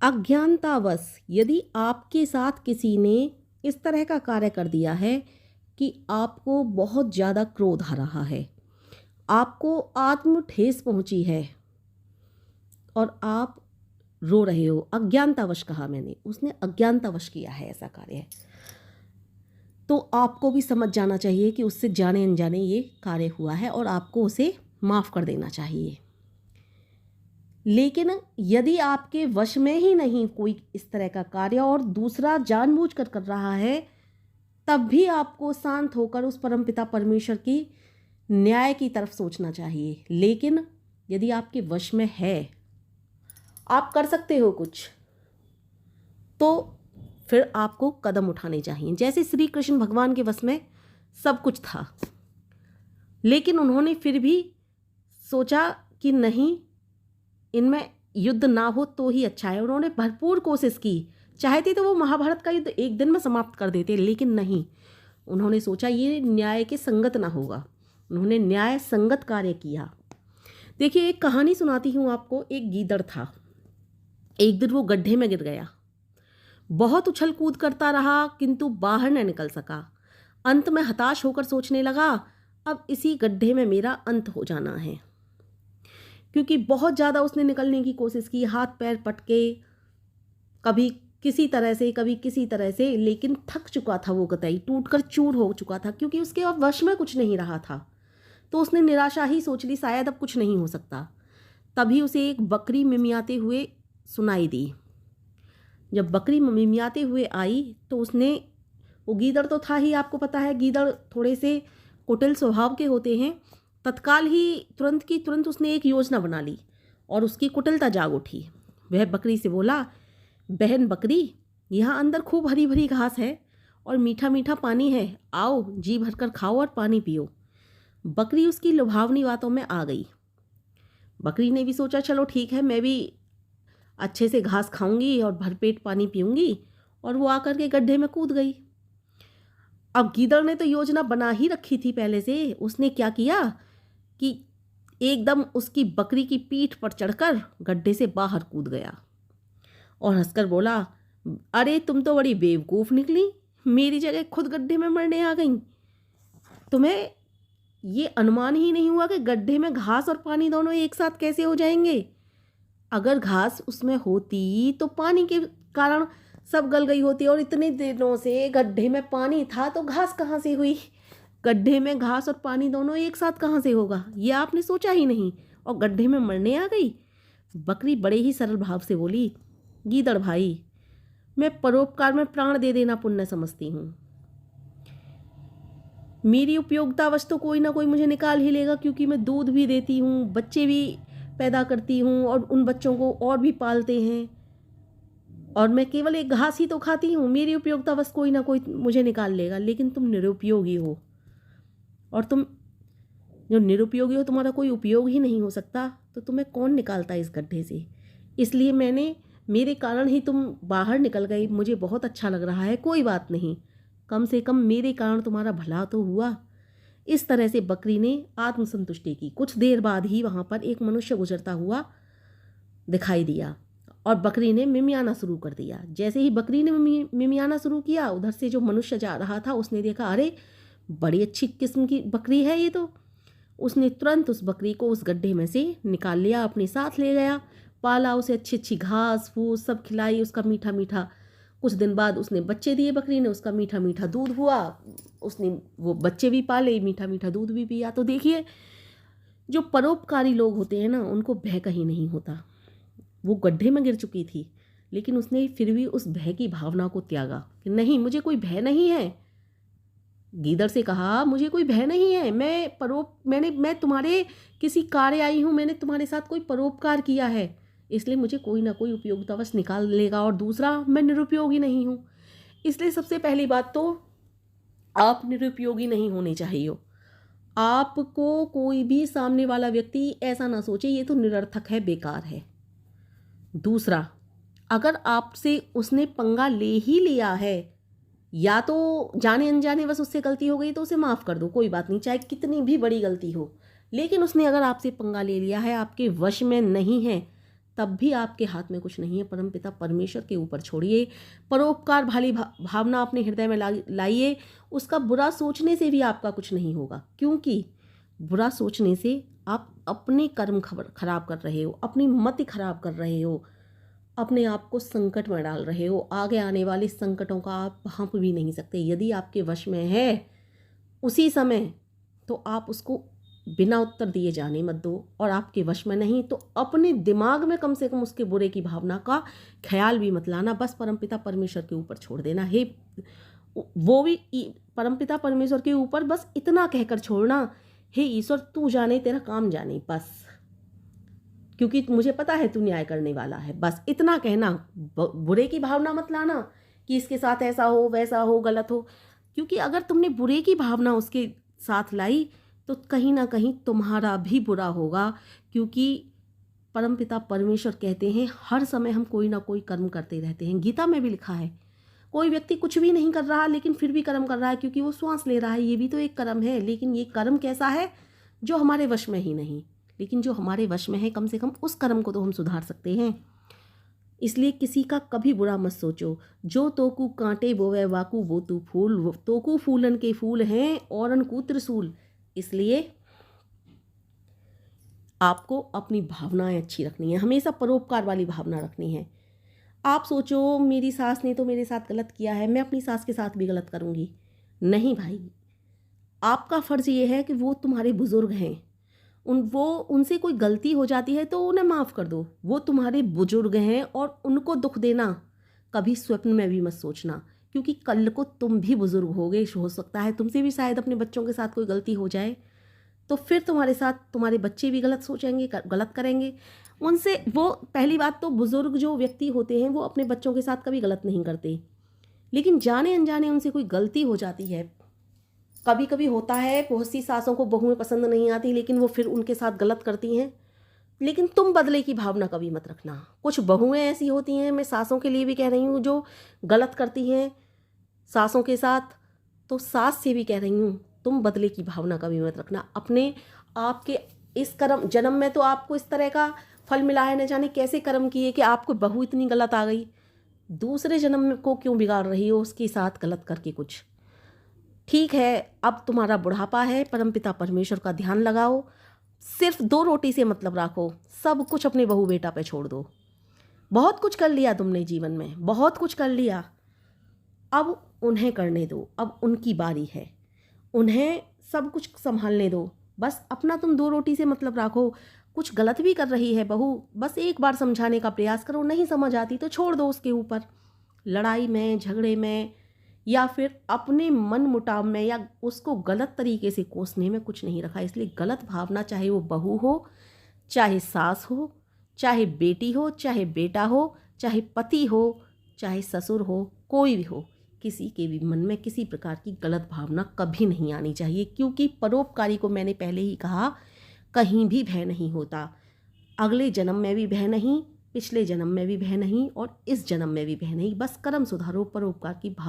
अज्ञानतावश यदि आपके साथ किसी ने इस तरह का कार्य कर दिया है कि आपको बहुत ज़्यादा क्रोध आ रहा है, आपको आत्म ठेस पहुंची है और आप रो रहे हो, अज्ञानतावश कहा मैंने, उसने अज्ञानतावश किया है ऐसा कार्य है, तो आपको भी समझ जाना चाहिए कि उससे जाने अनजाने ये कार्य हुआ है और आपको उसे माफ़ कर देना चाहिए। लेकिन यदि आपके वश में ही नहीं कोई इस तरह का कार्य और दूसरा जानबूझकर कर रहा है, तब भी आपको शांत होकर उस परमपिता परमेश्वर की न्याय की तरफ सोचना चाहिए। लेकिन यदि आपके वश में है, आप कर सकते हो कुछ, तो फिर आपको कदम उठाने चाहिए। जैसे श्री कृष्ण भगवान के वश में सब कुछ था, लेकिन उन्होंने फिर भी सोचा कि नहीं, इनमें युद्ध ना हो तो ही अच्छा है। उन्होंने भरपूर कोशिश की, चाहते तो वो महाभारत का युद्ध एक दिन में समाप्त कर देते, लेकिन नहीं, उन्होंने सोचा ये न्याय के संगत ना होगा। उन्होंने न्याय संगत कार्य किया। देखिए, एक कहानी सुनाती हूँ आपको। एक गीदड़ था, एक दिन वो गड्ढे में गिर गया, बहुत उछल कूद करता रहा किंतु बाहर न निकल सका। अंत में हताश होकर सोचने लगा, अब इसी गड्ढे में मेरा अंत हो जाना है। क्योंकि बहुत ज़्यादा उसने निकलने की कोशिश की, हाथ पैर पटके, कभी किसी तरह से कभी किसी तरह से, लेकिन थक चुका था वो, कतई टूटकर चूर हो चुका था, क्योंकि उसके अब वश में कुछ नहीं रहा था। तो उसने निराशा ही सोच ली, शायद अब कुछ नहीं हो सकता। तभी उसे एक बकरी मिमियाते हुए सुनाई दी। जब बकरी मिमियाते हुए आई तो उसने, वो गीदड़ तो था ही, आपको पता है गीदड़ थोड़े से कुटिल स्वभाव के होते हैं, तत्काल ही तुरंत की तुरंत उसने एक योजना बना ली और उसकी कुटिलता जाग उठी। वह बकरी से बोला, बहन बकरी, यहाँ अंदर खूब हरी भरी घास है और मीठा मीठा पानी है, आओ जी भरकर खाओ और पानी पियो। बकरी उसकी लुभावनी बातों में आ गई। बकरी ने भी सोचा, चलो ठीक है, मैं भी अच्छे से घास खाऊंगी और भरपेट पानी पीऊंगी, और वो आकर के गड्ढे में कूद गई। अब गीदड़ ने तो योजना बना ही रखी थी पहले से। उसने क्या किया कि एकदम उसकी बकरी की पीठ पर चढ़कर गड्ढे से बाहर कूद गया और हंसकर बोला, अरे तुम तो बड़ी बेवकूफ़ निकली, मेरी जगह खुद गड्ढे में मरने आ गई। तुम्हें ये अनुमान ही नहीं हुआ कि गड्ढे में घास और पानी दोनों एक साथ कैसे हो जाएंगे। अगर घास उसमें होती तो पानी के कारण सब गल गई होती, और इतने दिनों से गड्ढे में पानी था तो घास कहाँ से हुई। गड्ढे में घास और पानी दोनों एक साथ कहाँ से होगा, ये आपने सोचा ही नहीं, और गड्ढे में मरने आ गई। बकरी बड़े ही सरल भाव से बोली, गीदड़ भाई, मैं परोपकार में प्राण दे देना पुण्य समझती हूँ। मेरी उपयोगितावश तो कोई ना कोई मुझे निकाल ही लेगा, क्योंकि मैं दूध भी देती हूँ, बच्चे भी पैदा करती हूँ और उन बच्चों को और भी पालते हैं, और मैं केवल एक घास ही तो खाती हूँ। मेरी उपयोगितावश कोई ना कोई मुझे निकाल लेगा। लेकिन तुम निरुपयोगी हो, और तुम जो निरुपयोगी हो, तुम्हारा कोई उपयोग ही नहीं हो सकता, तो तुम्हें कौन निकालता इस गड्ढे से। इसलिए मेरे कारण ही तुम बाहर निकल गई, मुझे बहुत अच्छा लग रहा है, कोई बात नहीं, कम से कम मेरे कारण तुम्हारा भला तो हुआ। इस तरह से बकरी ने आत्मसंतुष्टि की। कुछ देर बाद ही वहाँ पर एक मनुष्य गुजरता हुआ दिखाई दिया और बकरी ने मिमियाना शुरू कर दिया। जैसे ही बकरी ने मिमियाना शुरू किया, उधर से जो मनुष्य जा रहा था उसने देखा, अरे बड़ी अच्छी किस्म की बकरी है ये तो। उसने तुरंत उस बकरी को उस गड्ढे में से निकाल लिया, अपने साथ ले गया, पाला, उसे अच्छी अच्छी घास फूस सब खिलाई, उसका मीठा मीठा। कुछ दिन बाद उसने बच्चे दिए बकरी ने, उसका मीठा मीठा दूध हुआ, उसने वो बच्चे भी पाले, मीठा मीठा दूध भी पिया। तो देखिए, जो परोपकारी लोग होते हैं ना, उनको भय कहीं नहीं होता। वो गड्ढे में गिर चुकी थी, लेकिन उसने फिर भी उस भय की भावना को त्यागा कि नहीं, मुझे कोई भय नहीं है। गीदड़ से कहा, मुझे कोई भय नहीं है, मैं तुम्हारे किसी कार्य आई हूँ, मैंने तुम्हारे साथ कोई परोपकार किया है, इसलिए मुझे कोई ना कोई उपयोगितावश निकाल लेगा, और दूसरा, मैं निरुपयोगी नहीं हूँ। इसलिए सबसे पहली बात तो आप निरुपयोगी नहीं होने चाहिए। आपको कोई भी सामने वाला व्यक्ति ऐसा ना सोचे ये तो निरर्थक है, बेकार है। दूसरा, अगर आपसे उसने पंगा ले ही लिया है, या तो जाने अनजाने बस उससे गलती हो गई, तो उसे माफ़ कर दो, कोई बात नहीं, चाहे कितनी भी बड़ी गलती हो। लेकिन उसने अगर आपसे पंगा ले लिया है, आपके वश में नहीं है, तब भी आपके हाथ में कुछ नहीं है। परमपिता परमेश्वर के ऊपर छोड़िए, परोपकार वाली भावना अपने हृदय में लाइए। उसका बुरा सोचने से भी आपका कुछ नहीं होगा, क्योंकि बुरा सोचने से आप अपने कर्म खराब कर रहे हो, अपनी मति खराब कर रहे हो, अपने आप को संकट में डाल रहे हो। आगे आने वाले संकटों का आप भांप भी नहीं सकते। यदि आपके वश में है उसी समय तो आप उसको बिना उत्तर दिए जाने मत दो, और आपके वश में नहीं तो अपने दिमाग में कम से कम उसके बुरे की भावना का ख्याल भी मत लाना। बस परमपिता परमेश्वर के ऊपर छोड़ देना है, वो भी परमपिता परमेश्वर के ऊपर बस इतना कहकर छोड़ना, हे ईश्वर तू जाने, तेरा काम जाने, बस, क्योंकि मुझे पता है तू न्याय करने वाला है। बस इतना कहना, बुरे की भावना मत लाना कि इसके साथ ऐसा हो वैसा हो गलत हो, क्योंकि अगर तुमने बुरे की भावना उसके साथ लाई तो कहीं ना कहीं तुम्हारा भी बुरा होगा। क्योंकि परमपिता परमेश्वर कहते हैं हर समय हम कोई ना कोई कर्म करते रहते हैं। गीता में भी लिखा है कोई व्यक्ति कुछ भी नहीं कर रहा लेकिन फिर भी कर्म कर रहा है, क्योंकि वो श्वास ले रहा है, ये भी तो एक कर्म है। लेकिन ये कर्म कैसा है? जो हमारे वश में ही नहीं, लेकिन जो हमारे वश में है कम से कम उस कर्म को तो हम सुधार सकते हैं। इसलिए किसी का कभी बुरा मत सोचो। जो तोकू कांटे बोवे वाकू बोतू फूल, तोकू फूलन के फूल हैं औरन कू त्रिशूल। इसलिए आपको अपनी भावनाएं अच्छी रखनी है, हमेशा परोपकार वाली भावना रखनी है। आप सोचो मेरी सास ने तो मेरे साथ गलत किया है, मैं अपनी सास के साथ भी गलत करूँगी। नहीं भाई, आपका फ़र्ज़ ये है कि वो तुम्हारे बुज़ुर्ग हैं, उनसे कोई गलती हो जाती है तो उन्हें माफ़ कर दो। वो तुम्हारे बुजुर्ग हैं और उनको दुख देना कभी स्वप्न में भी मत सोचना, क्योंकि कल को तुम भी बुजुर्ग होगे। हो सकता है तुमसे भी शायद अपने बच्चों के साथ कोई गलती हो जाए, तो फिर तुम्हारे साथ तुम्हारे बच्चे भी गलत सोचेंगे, गलत करेंगे। उनसे वो पहली बात तो बुजुर्ग जो व्यक्ति होते हैं वो अपने बच्चों के साथ कभी गलत नहीं करते, लेकिन जाने अनजाने उनसे कोई गलती हो जाती है। कभी कभी होता है बहुत सी सासों को बहुएं पसंद नहीं आती, लेकिन वो फिर उनके साथ गलत करती हैं। लेकिन तुम बदले की भावना कभी मत रखना। कुछ बहुएं ऐसी होती हैं, मैं सासों के लिए भी कह रही हूँ, जो गलत करती हैं सासों के साथ, तो सास से भी कह रही हूँ तुम बदले की भावना कभी मत रखना। अपने आपके इस कर्म जन्म में तो आपको इस तरह का फल मिला है, न जाने कैसे कर्म किए कि आपको बहू इतनी गलत आ गई। दूसरे जन्म को क्यों बिगाड़ रही हो उसके साथ गलत करके कुछ। ठीक है, अब तुम्हारा बुढ़ापा है, परमपिता परमेश्वर का ध्यान लगाओ, सिर्फ 2 रोटी से मतलब रखो, सब कुछ अपने बहू बेटा पे छोड़ दो। बहुत कुछ कर लिया तुमने जीवन में, बहुत कुछ कर लिया, अब उन्हें करने दो, अब उनकी बारी है, उन्हें सब कुछ संभालने दो। बस अपना तुम 2 रोटी से मतलब रखो। कुछ गलत भी कर रही है बहू, बस एक बार समझाने का प्रयास करो, नहीं समझ आती तो छोड़ दो उसके ऊपर। लड़ाई में, झगड़े में, या फिर अपने मन मुटाव में, या उसको गलत तरीके से कोसने में कुछ नहीं रखा। इसलिए गलत भावना, चाहे वो बहू हो, चाहे सास हो, चाहे बेटी हो, चाहे बेटा हो, चाहे पति हो, चाहे ससुर हो, कोई भी हो, किसी के भी मन में किसी प्रकार की गलत भावना कभी नहीं आनी चाहिए। क्योंकि परोपकारी को मैंने पहले ही कहा, कहीं भी भय नहीं होता। अगले जन्म में भी भय नहीं, पिछले जन्म में भी भय नहीं, और इस जन्म में भी भय नहीं। बस कर्म सुधारो, परोपकार की भावना